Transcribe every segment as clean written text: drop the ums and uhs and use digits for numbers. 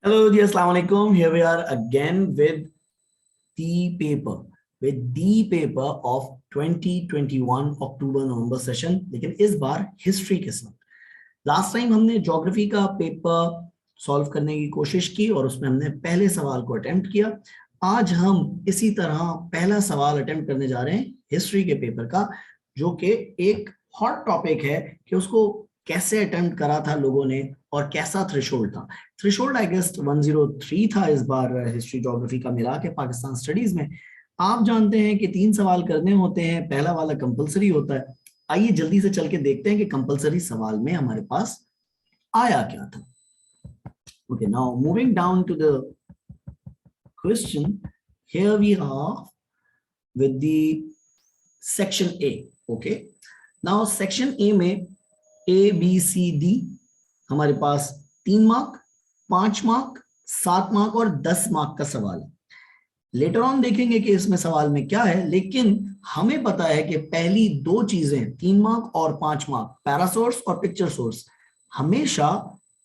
Hello, जी अस्सलाम वालेकुम. Here we are again the paper, with the paper of 2021 October November session, लेकिन इस बार history के साथ. लास्ट टाइम हमने ज्योग्राफी का पेपर सॉल्व करने की कोशिश की और उसमें हमने पहले सवाल को अटेम्प्ट किया. आज हम इसी तरह पहला सवाल अटेम्प्ट करने जा रहे हैं हिस्ट्री के पेपर का, जो कि एक हॉट टॉपिक है कि उसको कैसे अटेम्प्ट करा था लोगों ने और कैसा थ्रेशोल्ड था. थ्रेशोल्ड आई गेस 103 था इस बार हिस्ट्री ज्योग्राफी का मिला के पाकिस्तान स्टडीज में. आप जानते हैं कि 3 सवाल करने होते हैं, पहला वाला कंपलसरी होता है. आइए जल्दी से चल के देखते हैं कि कंपलसरी सवाल में हमारे पास आया क्या था. Okay, now moving down to the question, here we are with the section A. Okay, now section A में A B C D हमारे पास 3 मार्क, 5 मार्क, 7 मार्क और 10 मार्क का सवाल है. लेटर ऑन देखेंगे कि इसमें सवाल में क्या है, लेकिन हमें पता है कि पहली 2 चीजें 3 मार्क और 5 मार्क, पैरा सोर्स और पिक्चर सोर्स, हमेशा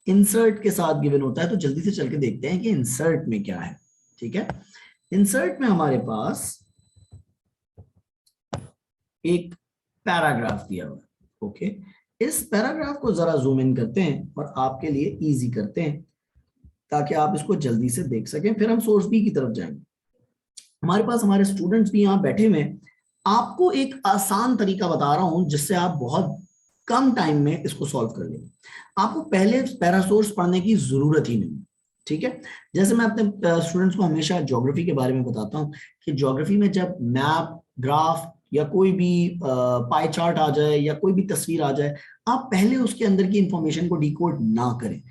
इंसर्ट के साथ गिवन होता है. तो जल्दी से चल के देखते हैं कि इंसर्ट में क्या है. ठीक है, इंसर्ट में हमारे पास एक पैराग्राफ दिया हुआ है. ओके, इस पैराग्राफ को जरा जूम इन करते हैं और आपके लिए इजी करते हैं ताकि आप इसको जल्दी से देख सकें. फिर हम सोर्स बी की तरफ जाएंगे. हमारे पास हमारे स्टूडेंट्स भी यहाँ बैठे हुए हैं. आपको एक आसान तरीका बता रहा हूं जिससे आप बहुत कम टाइम में इसको सॉल्व कर लेंगे. आपको पहले पैरासोर्स पढ़ने की जरूरत ही नहीं. ठीक है, जैसे मैं अपने स्टूडेंट्स को हमेशा ज्योग्राफी के बारे में बताता हूं कि ज्योग्राफी में जब मैप, ग्राफ या कोई भी पाई चार्ट आ जाए या कोई भी तस्वीर आ जाए, आप पहले उसके अंदर की इंफॉर्मेशन को डिकोड ना करें.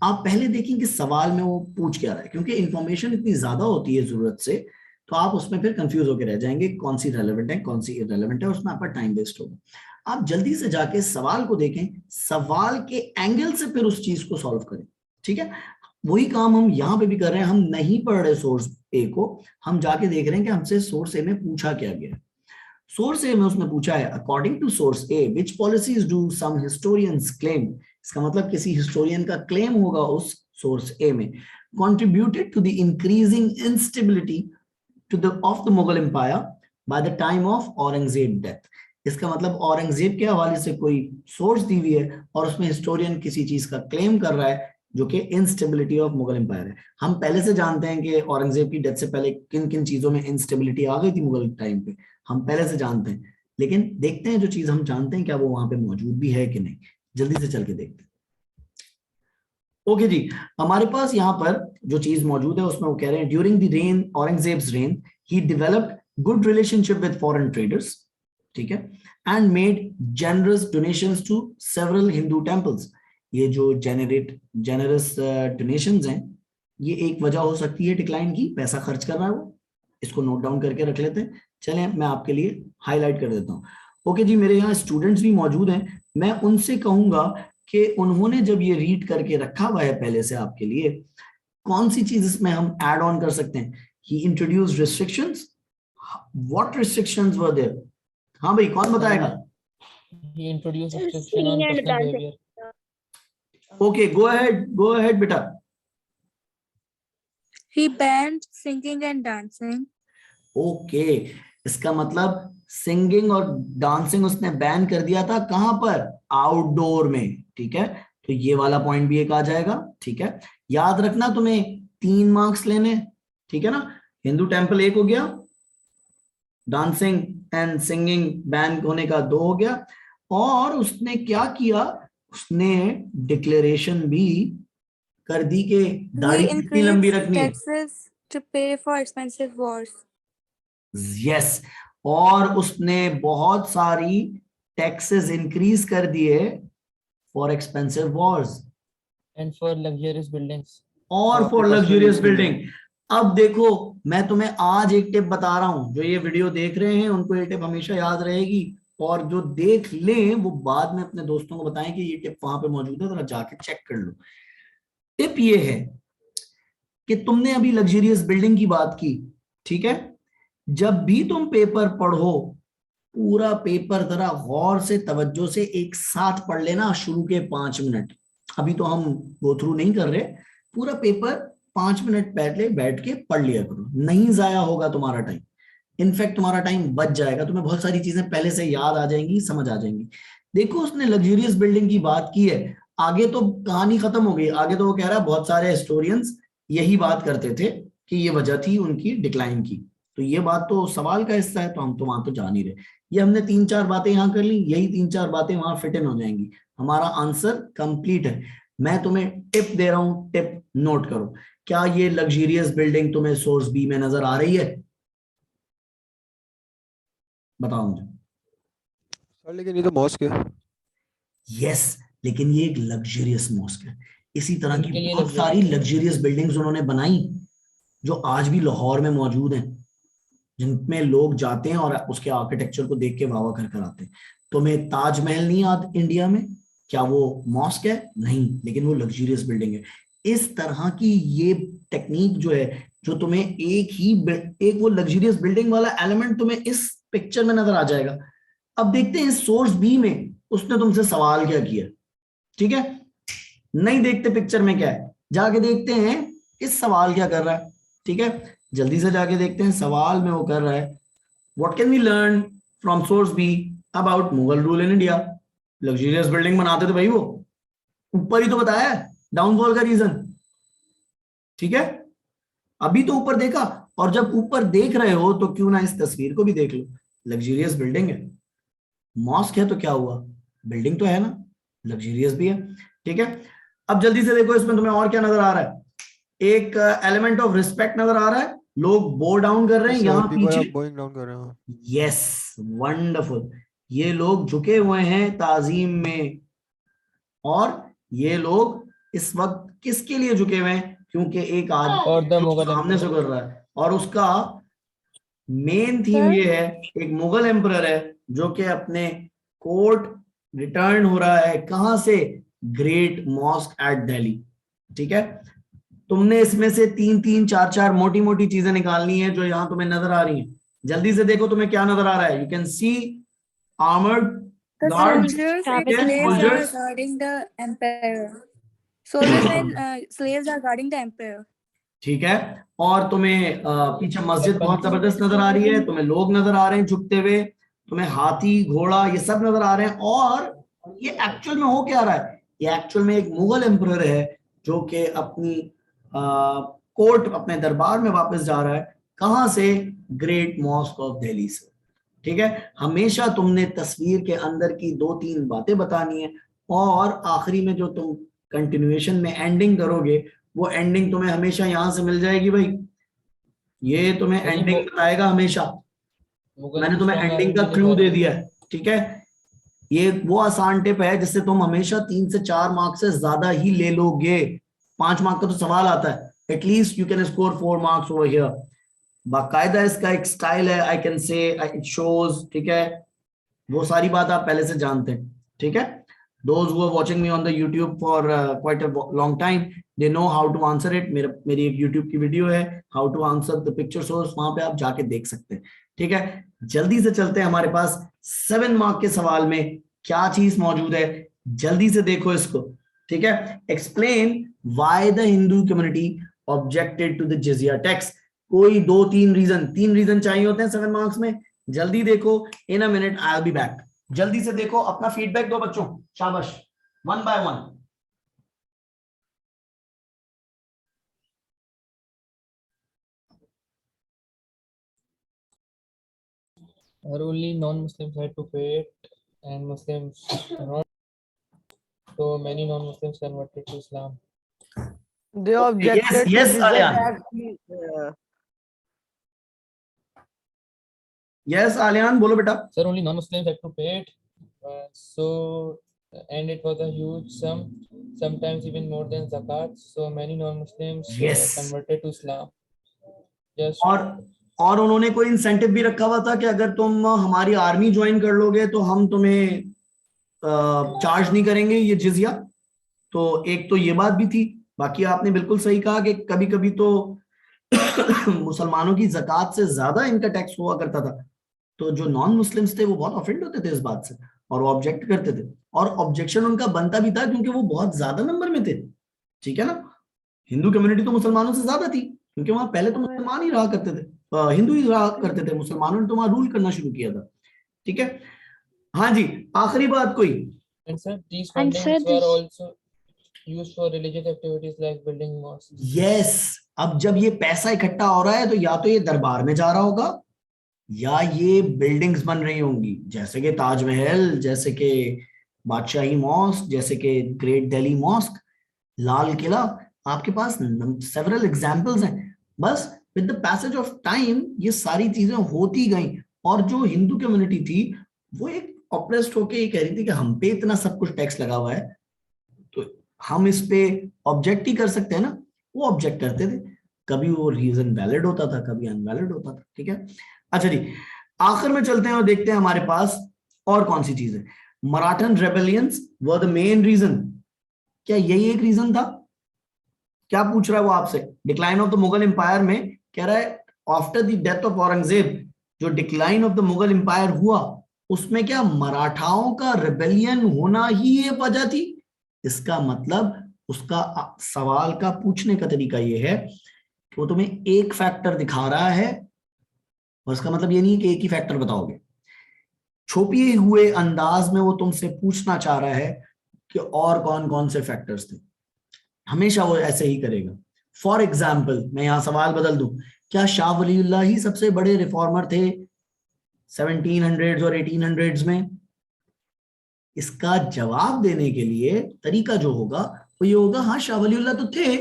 आप पहले देखें कि सवाल में वो पूछ क्या रहा है, क्योंकि इंफॉर्मेशन इतनी ज्यादा होती है जरूरत से, तो आप उसमें फिर कंफ्यूज होकर रह जाएंगे कौन सी रेलेवेंट है कौन सी इररेलेवेंट है, उसमें आपका टाइम वेस्ट होगा. आप जल्दी से जाके सवाल को देखें, सवाल के एंगल से फिर उस चीज को सॉल्व करें. ठीक है, वही काम हम यहाँ पे भी कर रहे हैं. हम नहीं पढ़ रहे सोर्स ए को, हम जाके देख रहे हैं कि हमसे सोर्स ए में पूछा क्या गया है. सोर्स ए में उसने पूछा है according to source A which policies do some historians claim. इसका मतलब किसी हिस्टोरियन का क्लेम होगा उस सोर्स ए में. Contributed to the increasing instability to the of the Mughal Empire by the time of Aurangzeb death. इसका मतलब औरंगजेब के हवाले से कोई सोर्स दी हुई है और उसमें हिस्टोरियन किसी चीज का क्लेम कर रहा है जो कि इंस्टेबिलिटी ऑफ मुगल एम्पायर है. हम पहले से जानते हैं कि औरंगजेब की डेथ से पहले किन किन चीजों में इंस्टेबिलिटी आ गई थी मुगल टाइम पे, हम पहले से जानते हैं. लेकिन देखते हैं जो चीज हम जानते हैं क्या वो वहां पे मौजूद भी है कि नहीं. जल्दी से चल के देखते हैं. ओके जी, हमारे पास यहाँ पर जो चीज मौजूद है उसमें वो कह रहे हैं during the reign Aurangzeb's reign he developed good relationship with foreign traders. ठीक है, and made generous donations to several Hindu temples. ये जो जेनरस डोनेशंस हैं, ये एक वजह हो सकती है डिक्लाइन की. पैसा खर्च कर रहा है वो, इसको नोट डाउन करके रख लेते हैं. चलें मैं आपके लिए हाईलाइट कर देता हूँ. ओके जी, मेरे यहाँ स्टूडेंट्स भी मौजूद हैं. मैं उनसे कहूंगा कि उन्होंने जब ये रीड करके रखा हुआ है पहले से आपके लिए, कौन सी चीज इसमें हम ऐड ऑन कर सकते हैं. He introduce restrictions. What restrictions were there? हाँ भाई, कौन बताएगा? He introduced restriction on personal behavior. Okay, go ahead बेटा. He banned singing and dancing. Okay, इसका मतलब सिंगिंग और डांसिंग उसने बैन कर दिया था. कहां पर? आउटडोर में. ठीक है, तो ये वाला पॉइंट भी एक आ जाएगा. ठीक है, याद रखना तुम्हें 3 मार्क्स लेने. ठीक है ना, हिंदू टेंपल 1 हो गया, डांसिंग एंड सिंगिंग बैन होने का 2 हो गया. और उसने क्या किया, उसने डिक्लेरेशन भी कर दी कि दाढ़ी कितनी लंबी रखनी है. Taxes to pay for expensive wars. Yes, और उसने बहुत सारी टैक्सेस इंक्रीज कर दिए for expensive Wars And for luxurious buildings. और फॉर लग्जूरियस बिल्डिंग. अब देखो, मैं तुम्हें आज एक टिप बता रहा हूं. जो ये वीडियो देख रहे हैं उनको ये टिप हमेशा याद रहेगी, और जो देख लें वो बाद में अपने दोस्तों को बताएं कि ये टिप वहां पे मौजूद है, जरा जाके चेक कर लो. टिप ये है कि तुमने अभी लग्जरियस बिल्डिंग की बात की. ठीक है, जब भी तुम पेपर पढ़ो, पूरा पेपर जरा गौर से तवज्जो से एक साथ पढ़ लेना. शुरू के 5 मिनट, अभी तो हम गो थ्रू नहीं कर रहे, पूरा पेपर 5 मिनट पहले बैठ के पढ़ लिया करो, नहीं जाया होगा तुम्हारा टाइम, इनफैक्ट तुम्हारा टाइम बच जाएगा, तुम्हें बहुत सारी चीजें पहले से याद आ जाएंगी, समझ आ जाएंगी। देखो उसने लग्जूरियस बिल्डिंग की बात की है, आगे तो कहानी खत्म हो गई, आगे तो वो कह रहा है बहुत सारे हिस्टोरियंस यही बात करते थे कि ये वजह थी उनकी डिक्लाइन की, तो ये बात तो सवाल का हिस्सा है, तो हम तो वहां तो जा नहीं रहे। ये हमने 3-4 बातें यहाँ कर ली, यही 3-4 बातें वहां फिट इन हो जाएंगी, हमारा आंसर कंप्लीट है। मैं तुम्हें टिप दे रहा हूं, टिप नोट करो। क्या ये लग्जूरियस बिल्डिंग तुम्हें सोर्स बी में नजर आ रही है? बताओ मुझे। सर लेकिन ये तो मॉस्क है। यस, लेकिन ये एक लग्जरियस मॉस्क है। इसी तरह उनके की लिए बहुत सारी लग्जरियस बिल्डिंग्स उन्होंने बनाई जो आज भी लाहौर में मौजूद हैं, जिनमें लोग जाते हैं और उसके आर्किटेक्चर को देख के वाह वाह कर आते हैं। तुम्हें ताजमहल नहीं याद इंडिया में? क्या वो मॉस्क है? नहीं, लेकिन वो लग्जरियस बिल्डिंग है। इस तरह की ये टेक्निक जो है, जो तुम्हें एक वो लग्जरियस बिल्डिंग वाला एलिमेंट तुम्हें इस पिक्चर में नजर आ जाएगा। अब देखते हैं सोर्स बी में उसने तुमसे सवाल क्या किया, ठीक है? नहीं देखते पिक्चर में क्या है, जाके देखते हैं इस सवाल क्या कर रहा है, ठीक है? जल्दी से जाके देखते हैं सवाल में वो कर रहा है, what can we learn from source B about Mughal rule in India. Luxurious building बनाते थे भाई वो, ऊपर ही तो बताया डाउनफॉल का रीजन, ठीक है? अभी तो ऊपर देखा, और जब ऊपर देख रहे हो तो क्यों ना इस तस्वीर को भी देख लो। लग्जरियस बिल्डिंग है, मॉस्क है तो क्या हुआ, बिल्डिंग तो है ना, लग्जरियस भी है, ठीक है? अब जल्दी से देखो इसमें तुम्हें और क्या नजर आ रहा है। एक एलिमेंट ऑफ रिस्पेक्ट नजर आ रहा है, लोग बो डाउन कर रहे हैं यहाँ पीछे। बोइंग डाउन कर रहे हो। Yes, wonderful. ये लोग झुके हुए हैं ताजीम में, और ये लोग इस वक्त किसके लिए झुके हुए हैं? क्योंकि एक आदमी सामने से गुजर रहा है, और उसका मेन थीम ये है, एक मुगल एम्परर है जो कि अपने कोर्ट रिटर्न हो रहा है, कहां से? ग्रेट मॉस्क एट दिल्ली, ठीक है? तुमने इसमें से 3-3, 4-4 मोटी मोटी चीजें निकालनी है जो यहां तुम्हें नजर आ रही हैं। जल्दी से देखो तुम्हें क्या नजर आ रहा है। You can see armoured The guards, soldiers and yes, slaves are soldiers, guarding the emperor. Soldiers and slaves are guarding the emperor. ठीक है? और तुम्हें पीछे मस्जिद बहुत जबरदस्त नजर आ रही है, तुम्हें लोग नजर आ रहे हैं झुकते हुए, तुम्हें हाथी घोड़ा ये सब नजर आ रहे हैं। और ये एक्चुअल में हो क्या रहा है? ये एक्चुअल में एक मुगल एम्परर है जो कि अपनी कोर्ट, अपने दरबार में वापस जा रहा है, कहां से? ग्रेट मॉस्क ऑफ दिल्ली से, ठीक है? हमेशा तुमने तस्वीर के अंदर की 2-3 बातें बतानी है, और आखिरी में जो तुम कंटिन्यूएशन में एंडिंग करोगे, वो एंडिंग तुम्हें हमेशा यहां से मिल जाएगी भाई। ये तुम्हें एंडिंग बताएगा हमेशा। मैंने तुम्हें एंडिंग का क्लू दे दिया है, ठीक है? ये वो आसान टिप है जिससे तुम हमेशा 3 से 4 मार्क्स से ज्यादा ही ले लोगे। 5 मार्क का तो सवाल आता है, at least you can score 4 marks over here. बाकायदा इसका एक स्टाइल है, I can say it shows, ठीक है? वो सारी बात आप पहले से जानते हैं, ठीक है? Those who are watching me on the YouTube for quite a long time, they know how to answer it. मेरी एक YouTube की वीडियो है, how to answer the picture source, वहां पे आप जाके देख सकते हैं, ठीक है? जल्दी से चलते हैं, हमारे पास 7 मार्क के सवाल में क्या चीज मौजूद है, जल्दी से देखो इसको, ठीक है? Explain why the Hindu community objected to the jizya tax. कोई 2-3 रीजन, 3 रीजन चाहिए होते हैं 7 मार्क्स में। जल्दी देखो, in a minute I will be back. जल्दी से देखो, अपना फीडबैक दो बच्चों, शाबाश, 1 by 1। Only non-Muslims had to pay it, and Muslims not. So many non-Muslims converted to Islam. They objected yes, to Alyan. tax. Yes, Alyan, बोलो बेटा। Sir, only non-Muslims had to pay it. And it was a huge sum, sometimes even more than zakat. So many non-Muslims converted to Islam. Yes. और उन्होंने कोई incentive भी रखा हुआ था कि अगर तुम हमारी आर्मी ज्वाइन कर लोगे तो हम तुम्हें चार्ज नहीं करेंगे ये जिजिया। तो एक तो ये बात भी थी। बाकी आपने बिल्कुल सही कहा कि कभी कभी तो मुसलमानों की ज़कात से ज्यादा इनका टैक्स हुआ करता था, तो जो नॉन मुस्लिम्स थे वो बहुत ऑफेंड होते थे इस बात से और वो ऑब्जेक्ट करते थे, और ऑब्जेक्शन उनका बनता भी था क्योंकि वो बहुत ज्यादा नंबर में थे, ठीक है ना? हिंदू कम्युनिटी तो मुसलमानों से ज्यादा थी, क्योंकि वहां पहले तो मुसलमान ही रहा करते थे, हिंदू ही रहा करते थे, मुसलमानों ने तो वहां रूल करना शुरू किया था। ठीक है, हाँ जी, आखिरी बात कोई? And sir, these And fundings sir, were this also used for religious activities like building mosques. Yes, अब जब ये पैसा इकट्ठा हो रहा है तो या तो ये दरबार में जा रहा होगा या ये बिल्डिंग्स बन रही होंगी, जैसे कि ताजमहल, जैसे कि बादशाही मॉस्क, जैसे कि ग्रेट दिल्ली मॉस्क, लाल किला। आपके पास सेवरल एग्जांपल्स हैं। बस with the passage of time ये सारी चीजें होती गई, और जो हिंदू कम्युनिटी थी वो एक ऑप्रेस्ड होके ये कह रही थी कि हम पे इतना सब कुछ टैक्स लगा हुआ है तो हम इस पे ऑब्जेक्ट ही कर सकते हैं ना। वो ऑब्जेक्ट करते थे, कभी वो रीजन वैलिड होता था, कभी अनवैलिड होता था। ठीक है, अच्छा जी, आखिर में चलते हैं और देखते हैं हमारे पास और कौन सी चीज है। Maratha rebellions were the main reason, क्या यही एक रीजन था? क्या पूछ रहा है वो आपसे? Decline of the Mughal empire में कह रहा है after the death of Aurangzeb जो decline of the Mughal empire हुआ उसमें क्या मराठाओं का रिबेलियन होना ही ये वजह थी? इसका मतलब उसका सवाल का पूछने का तरीका ये है कि वो तुम्हें एक फैक्टर दिखा रहा है और इसका मतलब ये नहीं है कि एक ही फैक्टर बताओगे। छुपे हुए अंदाज में वो तुमसे पूछना चाह रहा है कि और कौन कौन से फैक्टर्स थे। हमेशा वो ऐसे ही करेगा। फॉर एग्जाम्पल, मैं यहां सवाल बदल दूं, क्या शाह वलीउल्लाह ही सबसे बड़े रिफॉर्मर थे 1700s और 1800s में? इसका जवाब देने के लिए तरीका जो होगा वो ये होगा, हाँ शाह वलीउल्लाह तो थे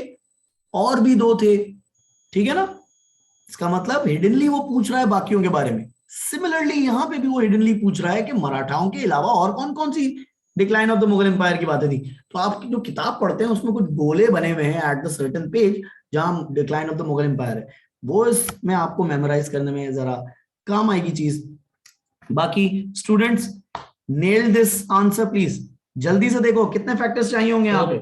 और भी दो थे। ठीक है ना, इसका मतलब हिडनली वो पूछ रहा है बाकियों के बारे में। सिमिलरली यहां पे भी वो हिडनली पूछ रहा है कि मराठाओं के अलावा और कौन कौन सी decline of the Mughal empire की बातें थी। तो आप जो किताब पढ़ते हैं उसमें कुछ गोले बने हुए हैं एट द सर्टेन पेज जहां decline of the Mughal empire है, वो इसमें आपको मेमोराइज करने में जरा काम आएगी चीज। बाकी students nail this answer please, जल्दी से देखो कितने फैक्टर्स चाहिए होंगे यहाँ पे?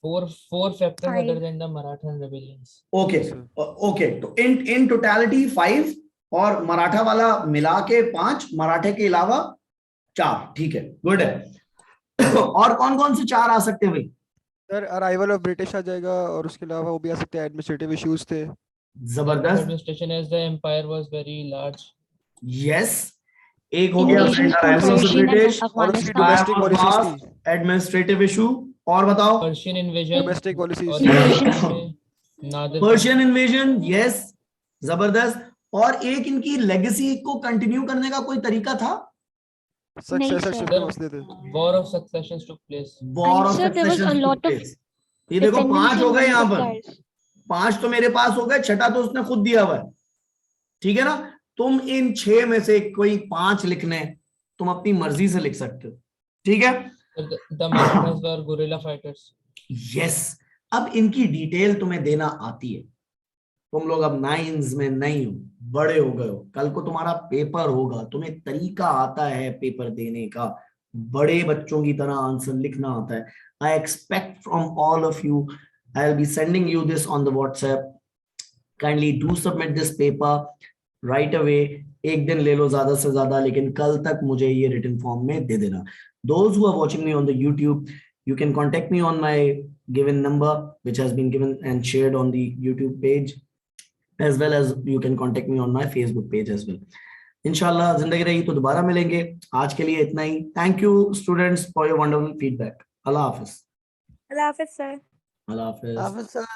Four factors Five. other than the Maratha rebellions. Okay okay, तो इन टोटलिटी 5 और मराठा वाला मिला के 5, मराठे के अलावा 4। ठीक है, गुड है। और कौन कौन से 4 आ सकते हैं भाई? सर अराइवल ऑफ ब्रिटिश आ जाएगा और उसके अलावा वो भी आ सकते हैं, एडमिनिस्ट्रेटिव इश्यूज थे। जबरदस्त, Administration as the empire was very large. Yes, एक हो गया invasions from arrival of the Persian and British, और उसकी Afghanistan. डोमेस्टिक पॉलिसीज थी। एडमिनिस्ट्रेटिव इशू, और बताओ? Persian invasion डोमेस्टिक और पॉलिसीज। Invasions. में नादिर पर्शियन इन्वेजन, यस, जबरदस्त। और एक इनकी लेगेसी को कंटिन्यू करने का कोई तरीका था? सक्सेसरशिप sir. के मसले थे। war of successions took place. War And of sir, there was a lot of ये देखो 5 हो गए यहाँ पर, supplies. 5 तो मेरे पास हो गए, छठा तो उसने खुद दिया हुआ है। ठीक है ना, तुम इन 6 में से कोई 5 लिखने तुम अपनी मर्जी से लिख सकते हो। ठीक है, The Marathas were guerrilla fighters. Yes. अब इनकी डिटेल तुम्हें देना आती है, तुम लोग अब 9s में नहीं हो, बड़े हो गए हो, कल को तुम्हारा पेपर होगा, तुम्हें तरीका आता है पेपर देने का, बड़े बच्चों की तरह आंसर लिखना आता है। I expect from all of you, I will be sending you this on the WhatsApp, kindly do submit this paper right away. एक दिन ले लो ज्यादा से ज्यादा, लेकिन कल तक मुझे ये रिटन फॉर्म में दे देना। Those who are watching me on the YouTube, you can contact me on my given number which has been given and shared on the YouTube page, as well as you can contact me on my Facebook page as well. इंशाल्लाह जिंदगी रही तो दोबारा मिलेंगे। आज के लिए इतना ही। Thank you students for your wonderful feedback. अल्लाह हाफिज। Allah Hafiz, sir. अल्लाह हाफिज। Officer.